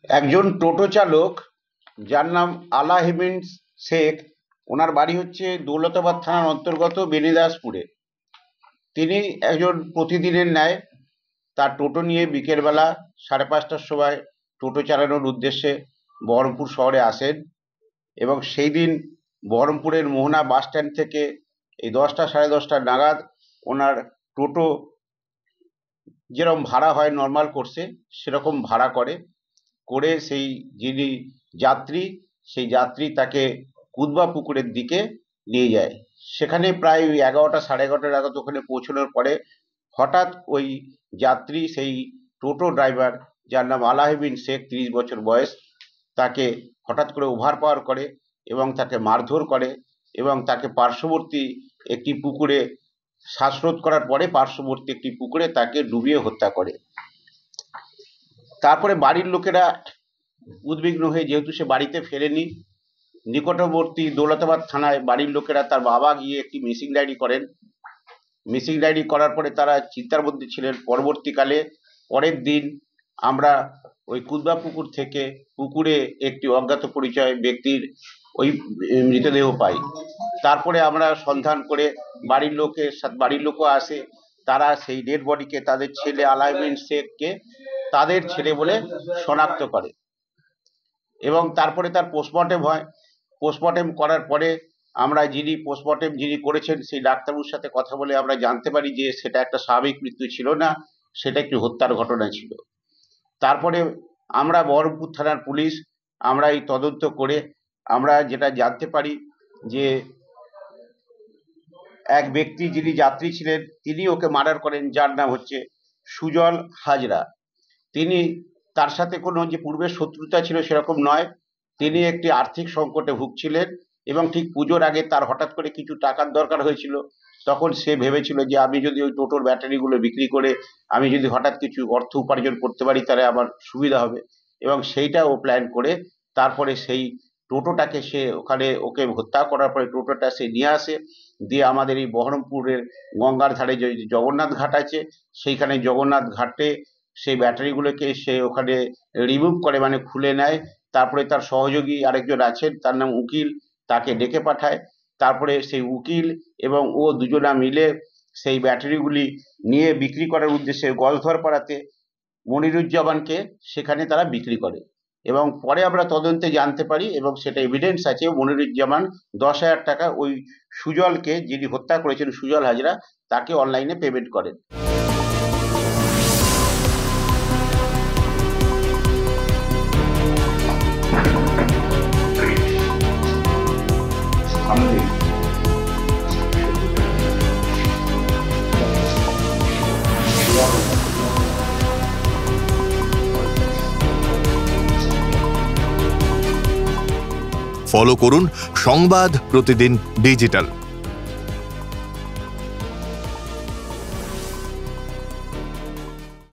একজন টোটো চালক যার নাম আলাহিমিন শেখ, ওনার বাড়ি হচ্ছে দৌলতাবাদ থানার অন্তর্গত বেনিদাসপুরে। তিনি একজন প্রতিদিনের ন্যায় তার টোটো নিয়ে বিকেলবেলা 5:30টার সময় টোটো চালানোর উদ্দেশ্যে বহরমপুর শহরে আসেন এবং সেই দিন বহরমপুরের মোহনা বাস স্ট্যান্ড থেকে এই 10টা 10:30 নাগাদ ওনার টোটো যেরকম ভাড়া হয় নর্মাল কোর্সে সেরকম ভাড়া করে সেই যিনি যাত্রী, সেই যাত্রী তাকে কুদবা পুকুরের দিকে নিয়ে যায়। সেখানে প্রায় 11টা 11:30 নাগাদ ওখানে পৌঁছানোর পরে হঠাৎ ওই যাত্রী, সেই টোটো ড্রাইভার যার নাম আলাহিমিন শেখ, 30 বছর বয়স, তাকে হঠাৎ করে ওভারপাওয়ার করে এবং তাকে মারধর করে এবং তাকে পার্শ্ববর্তী একটি পুকুরে, শ্বাসরোধ করার পরে পার্শ্ববর্তী একটি পুকুরে তাকে ডুবিয়ে হত্যা করে। তারপরে বাড়ির লোকেরা উদ্বিগ্ন হয়ে, যেহেতু সে বাড়িতে ফেরেনি, নিকটবর্তী দৌলতাবাদ থানায় বাড়ির লোকেরা, তার বাবা গিয়ে একটি মিসিং ডায়েরি করেন। মিসিং ডায়েরি করার পরে তারা চিন্তার মধ্যে ছিলেন। পরবর্তীকালে পরের দিন আমরা ওই কুদবা পুকুর থেকে পুকুরে একটি অজ্ঞাত পরিচয় ব্যক্তির ওই মৃতদেহ পাই। তারপরে আমরা সন্ধান করে বাড়ির লোকও আসে, তারা সেই ডেড বডিকে, তাদের ছেলে আলাহিমিন শেখকে তাদের ছেলে বলে শনাক্ত করে এবং তারপরে তার পোস্টমর্টেম হয়। পোস্টমর্টেম করার পরে আমরা যিনি করেছেন সেই ডাক্তারবাবুর সাথে কথা বলে আমরা জানতে পারি যে সেটা একটা স্বাভাবিক মৃত্যু ছিল না, সেটা একটি হত্যার ঘটনা ছিল। তারপরে আমরা বহরমপুর থানার পুলিশ, আমরা এই তদন্ত করে আমরা যেটা জানতে পারি যে এক ব্যক্তি যিনি যাত্রী ছিলেন তিনি ওকে মার্ডার করেন, যার নাম হচ্ছে সুজল হাজরা। তার সাথে কোনো যে পূর্বের শত্রুতা ছিল সেরকম নয়, তিনি একটি আর্থিক সংকটে ভুগছিলেন এবং ঠিক পুজোর আগে তার হঠাৎ করে কিছু টাকার দরকার হয়েছিল। তখন সে ভেবেছিল যে আমি যদি ওই টোটোর ব্যাটারিগুলো বিক্রি করে আমি যদি হঠাৎ কিছু অর্থ উপার্জন করতে পারি তাহলে আমার সুবিধা হবে, এবং সেইটা ও প্ল্যান করে তারপরে সেই টোটোটাকে ওকে হত্যা করার পরে টোটোটা সে নিয়ে আসে, দিয়ে আমাদের এই বহরমপুরের গঙ্গার ধারে যে জগন্নাথ ঘাট আছে সেইখানে জগন্নাথ ঘাটে সেই ব্যাটারিগুলোকে সে ওখানে রিমুভ করে, মানে খুলে নেয়। তারপরে তার সহযোগী আরেকজন আছেন, তার নাম উকিল, তাকে ডেকে পাঠায়। তারপরে সেই উকিল এবং ও দুজনা মিলে সেই ব্যাটারিগুলি নিয়ে বিক্রি করার উদ্দেশ্যে গলধরপাড়াতে মনিরুজ্জামানকে সেখানে তারা বিক্রি করে এবং পরে আমরা তদন্তে জানতে পারি এবং সেটা এভিডেন্স আছে, মনিরুজ্জামান 10,000 টাকা ওই সুজলকে, যিনি হত্যা করেছেন সুজল হাজরা, তাকে অনলাইনে পেমেন্ট করেন। ফলো করুন সংবাদ প্রতিদিন ডিজিটাল।